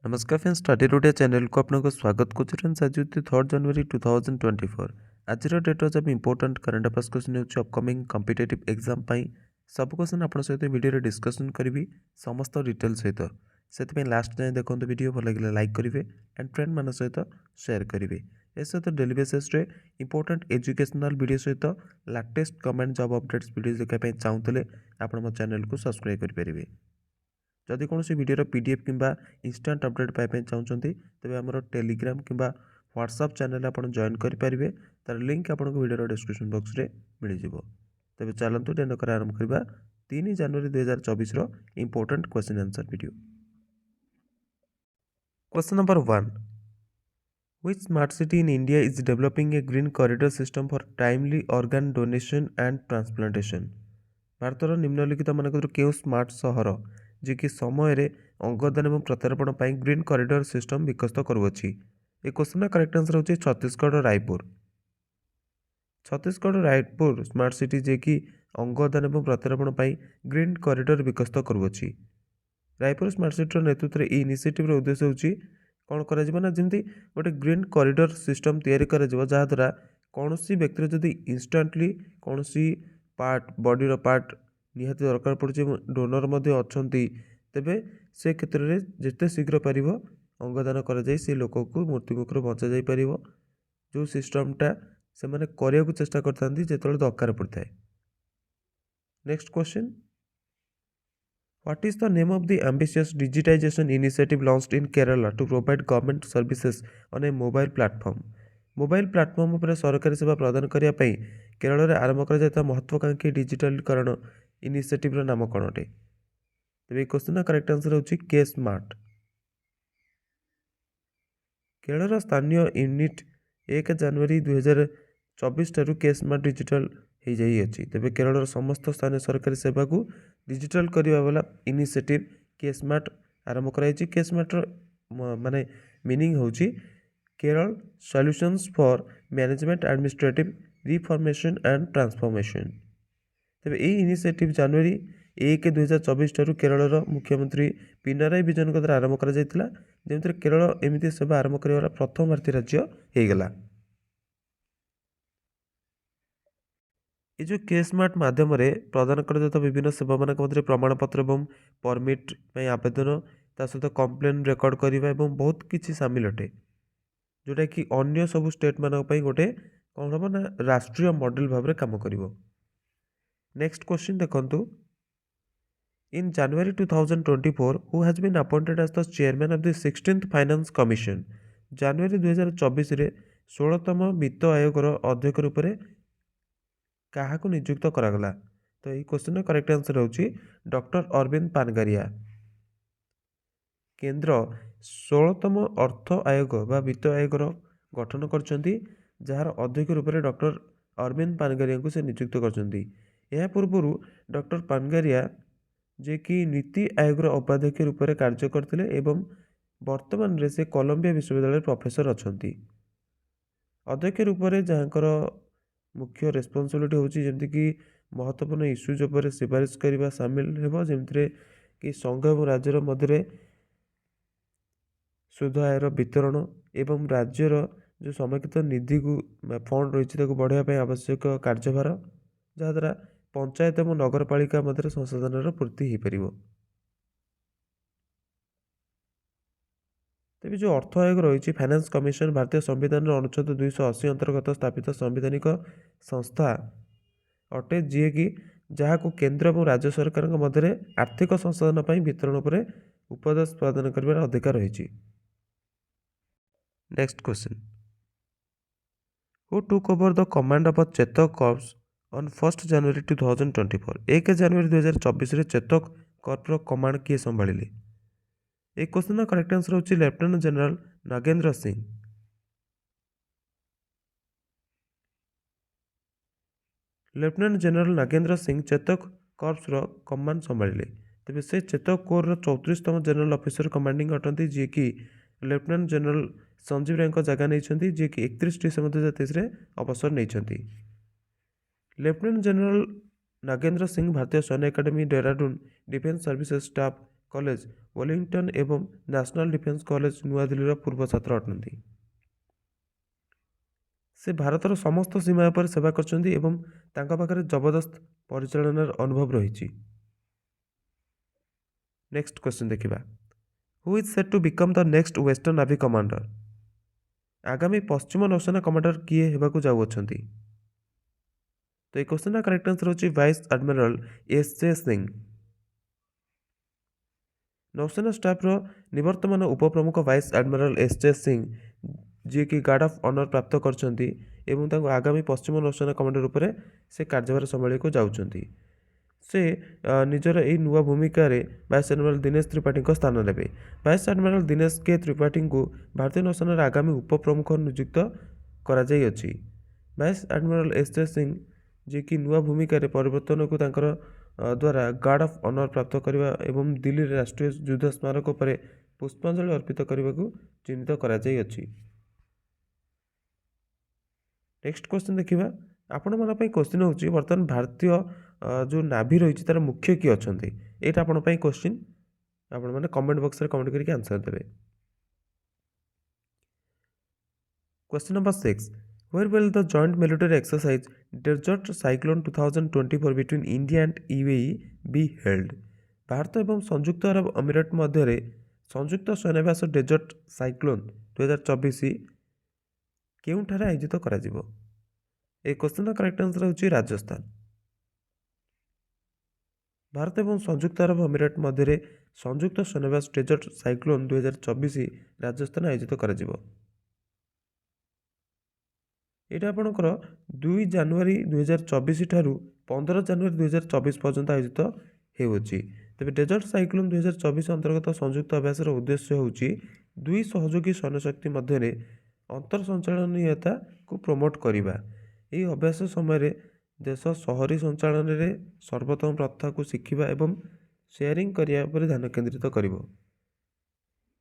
नमस्कार friends, study today channel को आपको स्वागत करुच्ची। फ्रेंड्स आज 3 जनवरी 2024 आज डेट जब इंपोर्टाट करंट अफेयर्स क्वेश्चन हो अपकमिंग कॉम्पिटिटिव एग्जाम सब क्वेश्चन आप सहित वीडियो डिस्कशन करी समस्त डिटेल सहित से लास्ट जाए देखो वीडियो भल लगे लाइक करेंगे एंड फ्रेंड मान सहित शेयर करेंगे। ए सहित daily basis important educational video सहित latest government job updates video देखापी चाहूले आप मो चैनल को सब्सक्राइब करेंगे। जदि कौन वीडियो पीडीएफ किंबा इंस्टांट अपडेट पाइप चाहते तेज आम टेलीग्राम किंबा व्हाट्सएप चैनल आप जॉइन करेंगे। तार लिंक आपको वीडियो डिस्क्रिप्शन बॉक्स में मिल जाए। तेज चलतु डेनकर आरंभ करवा 3 जनवरी 2024 important question answer video. Question number 1, Which smart city in India is developing a green corridor system for timely organ donation and transplantation? भारतर निम्नलिखित मानक क्यों स्मार्ट सहर जी कि समय अंगदान और प्रत्यारोपण पर ग्रीन कॉरिडोर सिस्टम विकसित करुच्ची। ए क्वेश्चन करेक्ट आंसर होची छत्तीसगढ़ रायपुर। छत्तीसगढ़ रायपुर स्मार्ट सिटी जे कि अंगदान और प्रत्यारोपण पर ग्रीन कॉरिडोर विकसित करुच्ची। रायपुर स्मार्ट सिटी नेतृत्व में इनिशिएटिव उद्देश्य होची कौन करा जमी गोटे ग्रीन कॉरिडोर सिस्टम तैयारी करा जहाँद्वारा कौन सी व्यक्ति जदि इंस्टांटली कौन सी पार्ट बॉडी पार्ट निहाती दरकार पड़े डोनर अच्छा तेबे से क्षेत्र में जिते शीघ्र पार अंगदान कर लोक को मृत्युमुखर बचा जा पार जो सिस्टमटा से मैंने करने को चेष्टा करता जो दरकार पड़ता है। Next question, What is the name of the ambitious digitization initiative launched in Kerala to provide government services on a mobile platform? Mobile platform पर सरकारी सेवा प्रदान करने केरल में आरंभ कर महत्वाकांक्षी डिजिटालीकरण इनिशिएटिव नाम कौन अटे? तेज ये क्वेश्चन करेक्ट आंसर होची के स्मार्ट। केरल स्थानीय यूनिट 1 जनवरी 2024 ठारू के स्मार्ट डिजिटल हो जाइए। तेज केरल समस्त स्थानीय सरकारी सेवा को डिजिटल करने वाला इनिशिएटिव के स्मार्ट आरंभ कराई। के स्मार्ट माने मीनिंग होची Kerala solutions for management administrative reformation and transformation. तेज ये इनिशिएटिव जनवरी 1 2024 ठारू केरल मुख्यमंत्री पिनाराई विजयन द्वारा आरंभ कर केरल एमती सेवा आरंभ कर प्रथम भारतीय राज्य होगला। ये जो के स्मार्ट माध्यम प्रदान कर विभिन्न सेवा मान मध्य प्रमाणपत्र और परमिट आवेदन ता सहित कंप्लेन रेकर्ड करने बहुत किसी सामिल अटे जोटा कि अन्य सब स्टेट मान गोटे कौन हम ना राष्ट्रीय मॉडल भाव में काम कर। नेक्स्ट क्वेश्चन देखंतु, in January 2024 who has been appointed as the chairman of the 16th finance commission? जनवरी 2024 रे 16तम वित्त आयोगर अध्यक्ष रूप में क्या नियुक्त करागला? तो ये क्वेश्चन करेक्ट आंसर होची डॉक्टर अरविंद पानगारिया। केंद्र 16तम अर्थ आयोग बा वित्त आयोगर गठन करछंती जार अध्यक्ष रूप में डॉक्टर अरविंद पानगारिया को से नियुक्त करछंती। यह पूर्व डॉक्टर पानगारिया जे कि नीति आयोग उपाध्यक्ष रूप में कार्य करते एवं वर्तमान रे से कोलंबिया विश्वविद्यालय प्रोफेसर अच्छी। अध्यक्ष रूप में जहाँकर मुख्य रेस्पॉन्सिबिलिटी होची जेमती कि महत्वपूर्ण इश्यूज उपर सिफारिश करने सामिल हेबो जेमती कि संघ और राज्यर मध्य सुध आयर वितरण एवं राज्यर जो समेकित निधि को फंड रही बढ़ाई आवश्यक कार्यभार जहाँद्वारा पंचायत और नगरपालिका मध्य संसाधन पूर्ति हो पार। तेज जो अर्थ आयोग रही फाइनेंस कमिशन भारतीय संविधान अनुच्छेद 280 अंतर्गत स्थापित संवैधानिक संस्था अटे जी कि जहाँ को केंद्र और राज्य सरकार मध्य आर्थिक संसाधन पर वितरण पर उपदेश प्रदान कर अधिकार रही। Next question, who took over the command of Chetak corps on 1 जनवरी 2024? 1 जनवरी 2024 चेतक कॉर्पर कमांड किए संभाଳିले? एक क्वेश्चन करेक्ट आंसर होची lieutenant general Nagendra Singh. Lieutenant general Nagendra Singh Chetak corps command संभाଳିले। तेज से चेतक कोर 34तम जनरल ऑफिसर कमांडिंग अटंती जी कि लेफ्टिनेंट जनरल संजीव राय जगह नहीं जी कि 31 डिसेम्बर 2023 अवसर नहीं। लेफ्टिनेंट जनरल नागेंद्र सिंह भारतीय सैन्य academy Dehradun defence services staff college Wellington एवं नेशनल डिफेन्स कॉलेज नुआदिल्लीर पूर्व छात्र अटंती। से भारतर समस्त सीमा पर सेवा करछन्ती एवं तांका पाखरे जबरदस्त परिचालनार अनुभव रही। नेक्स्ट क्वेश्चन देखिबा, who is set to become the next western navy commander? आगामी पश्चिम नौसेना कमांडर किए हेबाकू जाउअछन्ती? तो ये क्वेश्चन करेक्ट आंसर होची वाइस एडमिरल एस.जे. सिंह। नौसेना स्टाफ रो निवर्तमान उपप्रमुख vice admiral S J. Singh ji की गार्ड ऑफ ऑनर प्राप्त करछन्ती एवं तांको आगामी पश्चिम नौसेना कमांडर उपरे से कार्यभार संभाळी को जाउछन्ती। से निजर यही नुआ भूमिकार वाइस एडमिरल दिनेश त्रिपाठी को स्थान नेबे। वाइस एडमिरल दिनेश के त्रिपाठी को भारतीय नौसेनार आगामी उपप्रमुख नियुक्त करा जाई अछि। Vice admiral S J. Singh ji की नुआ भूमिकार परिवर्तन को तांकर द्वारा गार्ड ऑफ ऑनर प्राप्त करने एवं दिल्ली राष्ट्रीय युद्ध स्मारक पर पुष्पांजलि अर्पित करने को चिन्हित करा जाई अछि। नेक्स्ट क्वेश्चन देखिबा, आपण मन पई क्वेश्चन होची वर्तमान भारतीय जो नाभी रही तार मुख्य किए अछंती एटा आपण पई क्वेश्चन आपण माने कमेंट बॉक्स रे कमेंट करके आंसर देबे। Question number 6, where will the joint military exercise Desert Cyclone 2024 between India and UAE be held? Bharat एवं संयुक्त अरब अमीरात मध्य संयुक्त सेनावास डेजर्ट साइक्लोन 2024 केउठारे आयोजित करा जिवो? ए क्वेश्चन करेक्ट आंसर होची राजस्थान। भारत एवं संयुक्त अरब अमीरात मध्य संयुक्त सेनावास डेजर्ट साइक्लोन 2024 राजस्थान आयोजित करा जिवो। एटा आपणकर 2 जनवरी 2024 ठारू 15 जनवरी 2024 पर्यंत आयोजित हेउछि। तेबे डेजर्ट साइक्लोन 2024 अंतर्गत संयुक्त अभ्यासर उद्देश्य होछि दुई सहयोगी सैन्यशक्ति मध्य अंतर संचालनीयता को प्रमोट करिबा। एही अभ्यास समय देश शहरी संचालन रे सर्वोत्तम प्रथा को शिखिबा एवं शेयरिंग करिया पर ध्यान केंद्रित करिवो।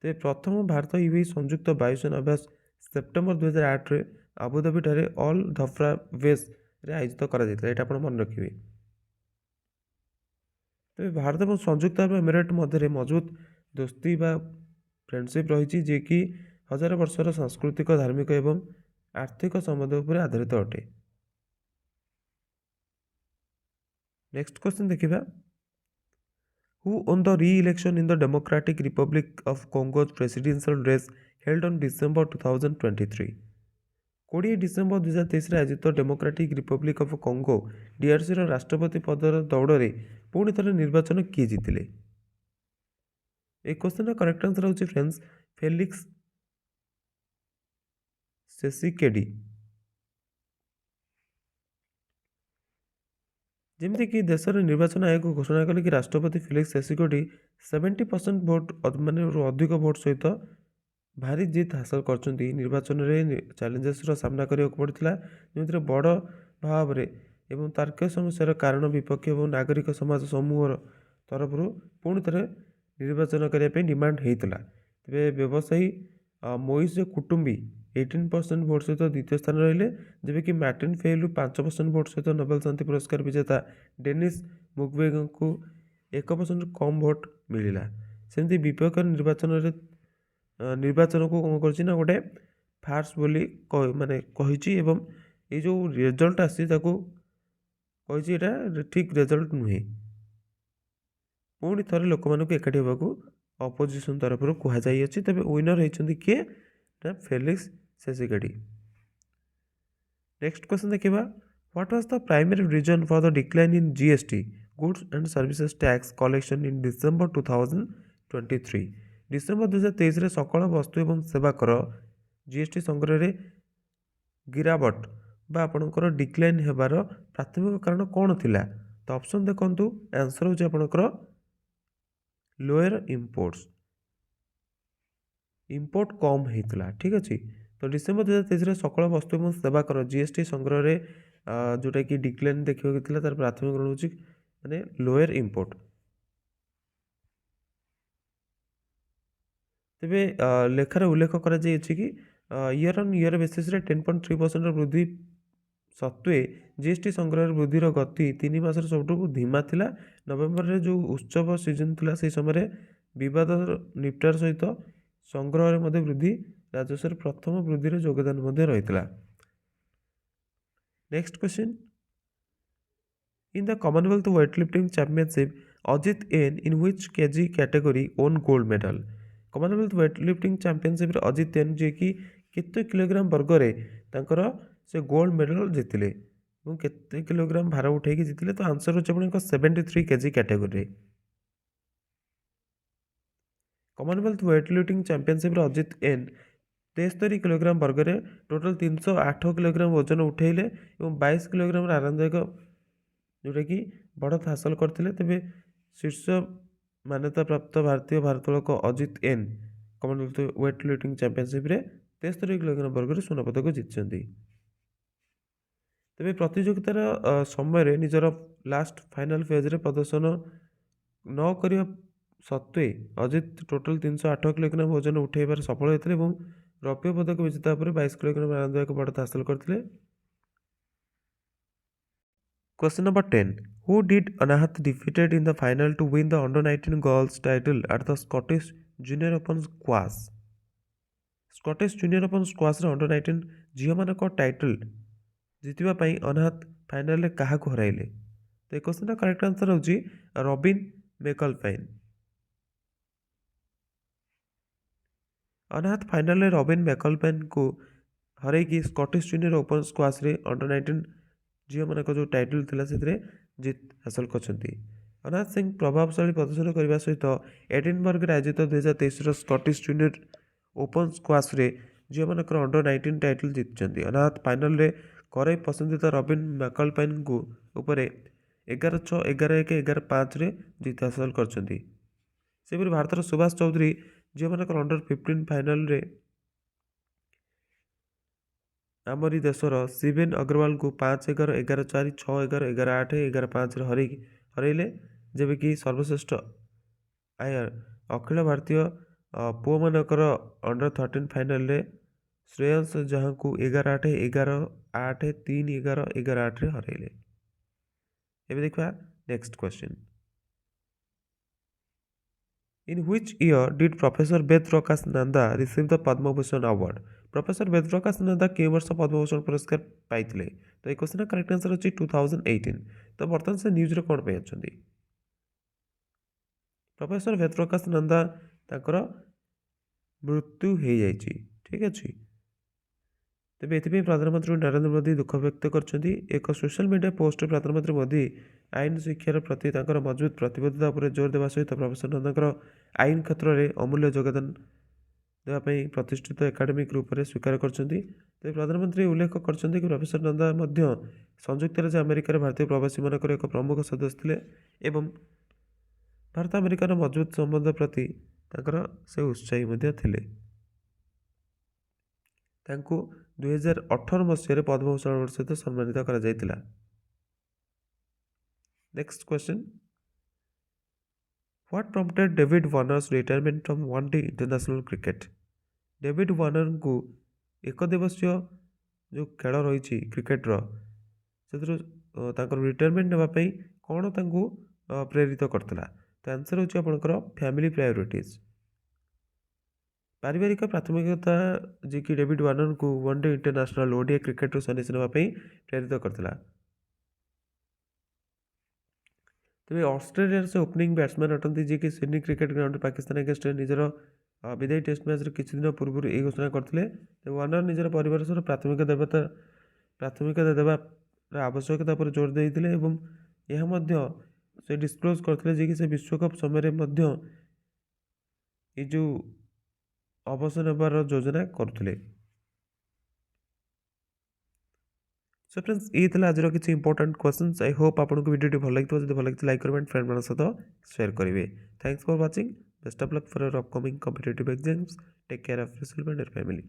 तेबे प्रथम भारत यूएई संयुक्त वायुसेना अभ्यास सेप्टेम्बर 2008 रे आबुधाबी ठारे ऑल धफ्रा वेस रे आयोजित करा जायतिला। एटा आपण मन रखिबे। तेबे भारत और संयुक्त अरब एमिरेट मध्य मजबूत दोस्ती बा फ्रेंडशिप रही जे कि हजार वर्षर सांस्कृतिक धार्मिक एवं आर्थिक संबंध पर आधारित अटे। नेक्स्ट क्वेश्चन देखिबा, who won the re-election in the democratic republic of Congo presidential race held on December 2023? 20 December 2023 आयोजित democratic republic of Congo DRC राष्ट्रपति पदर दौड़ में पुणी थे निर्वाचन किए जीतिले? एक क्वेश्चन करेक्ट आंसर होची फ्रेंड्स फेलिक्स सेसिकेडी। जमती कि देश निर्वाचन आयोग घोषणा कले कि राष्ट्रपति फेलिक्स सेसिकेडी 70% भोट माने अधिक भोट सहित भारी जीत हासिल करछन्ती। निर्वाचन रे चैलेंजेस सामना करिया पड़ता जमिति बड़ भाव में एवं तार्किक समस्यार कारण विपक्ष और नागरिक समाज समूह तरफ पुणी थे निर्वाचन करने डिमांड होता। तेरे व्यवसायी मोइस कुटुंबी 18% भोट सहित द्वितीय स्थान रहिले, जबकि मार्टिन फेलू 5% भोट सहित नोबेल शांति पुरस्कार विजेता डेनिस मुक्वेगे को 1% कम भोट मिला। सेमती विपक्ष निर्वाचन को कौन कर गोटे फार्स बोली माने कही एवं ये जो रिजल्ट आसी कही ठीक रिजल्ट नुहे। पुणी थे लोक मानक एकाठी होगा अपोजिशन तरफ कहुई। तेज विनर होती किए ना फेलिक्स सेसिकेडी। नेक्स्ट क्वेश्चन देखिबा, what was the primary reason for the decline in GST goods and services tax collection in December 2023? December 2023 रे सकल वस्तु एवं सेवा कर जीएसटी संग्रह रे गिरावट बा आपणकर डिक्लाइन हेबार प्राथमिक कारण कौन थिला? तो ऑप्शन देखंतु, आंसर होची आपणकर लोअर इंपोर्ट्स। इंपोर्ट कम होता। ठीक अच्छे। तो डिसेंबर 2023 सकल वस्तु और सेवा कर जीएसटी संग्रह रे जोटा कि डिक्लाइन देखा तार प्राथमिक कारण होची माने लोअर इंपोर्ट। तेबे लेखार उल्लेख करा कि ईयर ऑन ईयर बेसिस 10.3% वृद्धि सत्वे जीएसटी संग्रह वृद्धिर गति 3 मासर सब धीमा थिला। नवेम्बर रे जो उत्सव सीजन थिला से समय ବିବାଦ ନିପଟାର ସହିତ ସଂଗ୍ରହରେ ମଧ୍ୟ ବୃଦ୍ଧି, ରାଜସ୍ୱରେ ପ୍ରଥମ ବୃଦ୍ଧିରେ ଯୋଗଦାନ ମଧ୍ୟ ରହିଥିଲା। Next question, in the Commonwealth weightlifting championship Ajit N in which kg category won gold medal? Commonwealth weightlifting championship ରେ ଅଜିତ ଏନ୍ ଯିଏକି କେତେ କିଲୋଗ୍ରାମ ବର୍ଗରେ ତାଙ୍କର ସେ ଗୋଲ୍ଡ ମେଡାଲ ଜିତିଲେ ଏବଂ କେତେ କିଲୋଗ୍ରାମ ଭାର ଉଠେଇକି ଜିତିଲେ? ତ ଆନ୍ସର ହେଉଛି ଆପଣଙ୍କ 73 କେଜି କ୍ୟାଟେଗୋରୀରେ। କମନୱେଲ୍ଥ ୱେଟଲିଫ୍ଟିଂ ଚାମ୍ପିଅନସିପ୍ରେ ଅଜିତ ଏନ୍ 73 କିଲୋଗ୍ରାମ ବର୍ଗରେ ଟୋଟାଲ 308 କିଲୋଗ୍ରାମ ଓଜନ ଉଠେଇଲେ ଏବଂ 22 କିଲୋଗ୍ରାମର ଆରାମଦାୟକ ଯେଉଁଟାକି ବଢ଼ତ ହାସଲ କରିଥିଲେ। ତେବେ ଶୀର୍ଷ ମାନ୍ୟତାପ୍ରାପ୍ତ ଭାରତୀୟ ଭାରୋତ୍ତୋଳକ ଅଜିତ ଏନ୍ କମନୱେଲ୍ଥ ୱେଟଲିଫ୍ଟିଂ ଚାମ୍ପିଅନସିପ୍ରେ 73 କିଲୋଗ୍ରାମ ବର୍ଗରେ ସ୍ୱର୍ଣ୍ଣପଦକ ଜିତିଛନ୍ତି। ତେବେ ପ୍ରତିଯୋଗିତାର ସମୟରେ ନିଜର ଲାଷ୍ଟ ଫାଇନାଲ ଫେଜ୍ରେ ପ୍ରଦର୍ଶନ ନ କରିବା ସତ୍ତ୍ୱେ ଅଜିତ ଟୋଟାଲ 308 କିଲୋଗ୍ରାମ ଓଜନ ଉଠାଇବାରେ ସଫଳ ହୋଇଥିଲେ ଏବଂ ରୌପ୍ୟ ପଦକ ବିଜେତା ପରେ 22 କିଲୋଗ୍ରାମ ଆରାମଦାୟକ ବଢ଼ତ ହାସଲ କରିଥିଲେ। Question number 10. Who did Anahat defeated in the final to win the under-19 girls title at the Scottish Junior Open Squash? Scottish Junior Open Squash ରେ under-19 ଝିଅମାନଙ୍କ ଟାଇଟଲ ଜିତିବା ପାଇଁ ଅନାହତ ଫାଇନାଲରେ କାହାକୁ ହରାଇଲେ? ତ ଏ କ୍ୱେଶ୍ଚନର କରେକ୍ଟ ଆନ୍ସର ହେଉଛି ରବିନ୍ ମେକଲପାଇନ୍। ଅନାହତ ଫାଇନାଲରେ ରବିନ୍ ମେକଲପାଇନ୍କୁ ହରାଇକି ସ୍କଟିଶ ଜୁନିୟର ଓପନ ସ୍କ୍ୱାସରେ under-19 ଝିଅମାନଙ୍କ ଯେଉଁ ଟାଇଟଲ ଥିଲା ସେଥିରେ ଜିତ ହାସଲ କରିଛନ୍ତି। ଅନାହତ ସିଂ ପ୍ରଭାବଶାଳୀ ପ୍ରଦର୍ଶନ କରିବା ସହିତ ଏଡିନବର୍ଗରେ ଆୟୋଜିତ 2023ର ସ୍କଟିଶ ଜୁନିୟର ଓପନ ସ୍କ୍ୱାସରେ ଝିଅମାନଙ୍କର under-19 ଟାଇଟଲ ଜିତିଛନ୍ତି। ଅନାହତ ଫାଇନାଲରେ ଘରୋଇ ପସନ୍ଦିତ ରବିନ୍ ମେକଲପାଇନ୍ଙ୍କୁ ଉପରେ 11-6, 11-1, 11-5ରେ ଜିତ ହାସଲ କରିଛନ୍ତି। ସେହିପରି ଭାରତର ସୁଭାଷ ଚୌଧୁରୀ ଝିଅମାନଙ୍କର under-15 ଫାଇନାଲରେ ଆମରି ଦେଶର ଶିବେନ ଅଗ୍ରୱାଲଙ୍କୁ 5-11, 11-4, 6-11, 11-8, 11-5ରେ ହରାଇଲେ। ଯେବେକି ସର୍ବଶ୍ରେଷ୍ଠ ଅଖିଳ ଭାରତୀୟ ପୁଅମାନଙ୍କର under-13 ଫାଇନାଲରେ ଶ୍ରେୟସ ଯାହାଙ୍କୁ 11-8, 11-8, 3-11, 11-8ରେ ହରାଇଲେ। ଏବେ ଦେଖିବା next question. In which year did Professor Ved Prakash Nanda receive the Padma Bhushan Award? Professor Ved Prakash Nanda କେଉଁ ବର୍ଷ ପଦ୍ମଭୂଷଣ ପୁରସ୍କାର ପାଇଥିଲେ? ତ এই କ୍ୱେଶ୍ଚନର କରେକ୍ଟ ଆନ୍ସର ହେଉଛି 2018। ତ ବର୍ତ୍ତମାନ ସେ ନ୍ୟୁଜ୍ରେ କ'ଣ ପାଇଁ ଅଛନ୍ତି? ପ୍ରଫେସର ବେଦ ପ୍ରକାଶ ନନ୍ଦା ତାଙ୍କର ମୃତ୍ୟୁ ହେଇଯାଇଛି। ଠିକ୍ ଅଛି। ତେବେ ଏଥିପାଇଁ ପ୍ରଧାନମନ୍ତ୍ରୀ ନରେନ୍ଦ୍ର ମୋଦି ଦୁଃଖ ବ୍ୟକ୍ତ କରିଛନ୍ତି। ଏକ ସୋସିଆଲ ମିଡ଼ିଆ ପୋଷ୍ଟରେ ପ୍ରଧାନମନ୍ତ୍ରୀ ମୋଦି ଆଇନ ଶିକ୍ଷାର ପ୍ରତି ତାଙ୍କର ମଜବୁତ ପ୍ରତିବଦ୍ଧତା ଉପରେ ଜୋର ଦେବା ସହିତ ପ୍ରଫେସର ନନ୍ଦାଙ୍କର ଆଇନ କ୍ଷେତ୍ରରେ ଅମୂଲ୍ୟ ଯୋଗଦାନ ଦେବା ପାଇଁ ପ୍ରତିଷ୍ଠିତ ଏକାଡେମିକ ରୂପରେ ସ୍ୱୀକାର କରିଛନ୍ତି। ତେବେ ପ୍ରଧାନମନ୍ତ୍ରୀ ଉଲ୍ଲେଖ କରିଛନ୍ତି କି ପ୍ରଫେସର ନନ୍ଦା ମଧ୍ୟ ସଂଯୁକ୍ତ ରାଜ୍ୟ ଆମେରିକାରେ ଭାରତୀୟ ପ୍ରବାସୀମାନଙ୍କର ଏକ ପ୍ରମୁଖ ସଦସ୍ୟ ଥିଲେ ଏବଂ ଭାରତ ଆମେରିକାର ମଜବୁତ ସମ୍ବନ୍ଧ ପ୍ରତି ତାଙ୍କର ସେ ଉତ୍ସାହୀ ମଧ୍ୟ ଥିଲେ। ତାଙ୍କୁ 2018 ମସିହାରେ ପଦ୍ମଭୂଷଣ ଆୱାର୍ଡ ସହିତ ସମ୍ମାନିତ କରାଯାଇଥିଲା। Next question, what prompted David Warner's retirement from one day international cricket? David ୱାର୍ଣ୍ଣରଙ୍କୁ ଏକ ଦିବସୀୟ ଯେଉଁ ଖେଳ ରହିଛି କ୍ରିକେଟର ସେଥିରୁ ତାଙ୍କର ରିଟାୟାରମେଣ୍ଟ ନେବା ପାଇଁ କ'ଣ ତାଙ୍କୁ ପ୍ରେରିତ କରିଥିଲା? ତ ଆନ୍ସର ହେଉଛି ଆପଣଙ୍କର ଫ୍ୟାମିଲି ପ୍ରାୟୋରିଟିଜ୍। ପାରିବାରିକ ପ୍ରାଥମିକତା ଯିଏକି ଡେଭିଡ୍ ୱାର୍ଣ୍ଣରଙ୍କୁ ୱାନ୍ ଡେ ଇଣ୍ଟରନ୍ୟାସନାଲ ଓଡ଼ିଆ କ୍ରିକେଟରୁ ସନ୍ନ୍ୟାସ ନେବା ପାଇଁ ପ୍ରେରିତ କରିଥିଲା। ତେବେ ଅଷ୍ଟ୍ରେଲିଆର ସେ ଓପନିଂ ବ୍ୟାଟ୍ସମ୍ୟାନ୍ ଅଟନ୍ତି ଯିଏକି ସିଡନୀ କ୍ରିକେଟ ଗ୍ରାଉଣ୍ଡରେ ପାକିସ୍ତାନ ଏଗେନ୍ଷ୍ଟରେ ନିଜର ବିଦାୟୀ ଟେଷ୍ଟ ମ୍ୟାଚ୍ରେ କିଛି ଦିନ ପୂର୍ବରୁ ଏହି ଘୋଷଣା କରିଥିଲେ। ତେବେ ୱାର୍ଣ୍ଣର ନିଜର ପରିବାର ସହ ପ୍ରାଥମିକତା ଦେବାର ଆବଶ୍ୟକତା ଉପରେ ଜୋର ଦେଇଥିଲେ ଏବଂ ଏହା ମଧ୍ୟ ସେ ଡିସକ୍ଲୋଜ୍ କରିଥିଲେ ଯେ କି ସେ ବିଶ୍ୱକପ୍ ସମୟରେ ମଧ୍ୟ ଏ ଯେଉଁ ଅବସର ନେବାର ଯୋଜନା କରୁଥିଲେ। ସୋ ଫ୍ରେଣ୍ଡସ୍ ये ଥିଲା ଆଜିର କିଛି ଇମ୍ପୋର୍ଟାଣ୍ଟ କ୍ୱେଶ୍ଚନ୍ସ। ଆଇ ହୋପ୍ ଆପଣଙ୍କୁ ଭିଡ଼ିଓଟି ଭଲ ଲାଗିଥିବ। ଯଦି ଭଲ ଲାଗିଥିଲା ଲାଇକ୍ କରିବେ ଆଣ୍ଡ ଫ୍ରେଣ୍ଡମାନଙ୍କ ସହିତ ସେୟାର କରିବେ। Thanks for watching. Best of luck for your upcoming competitive exams. Take care of yourself and your family.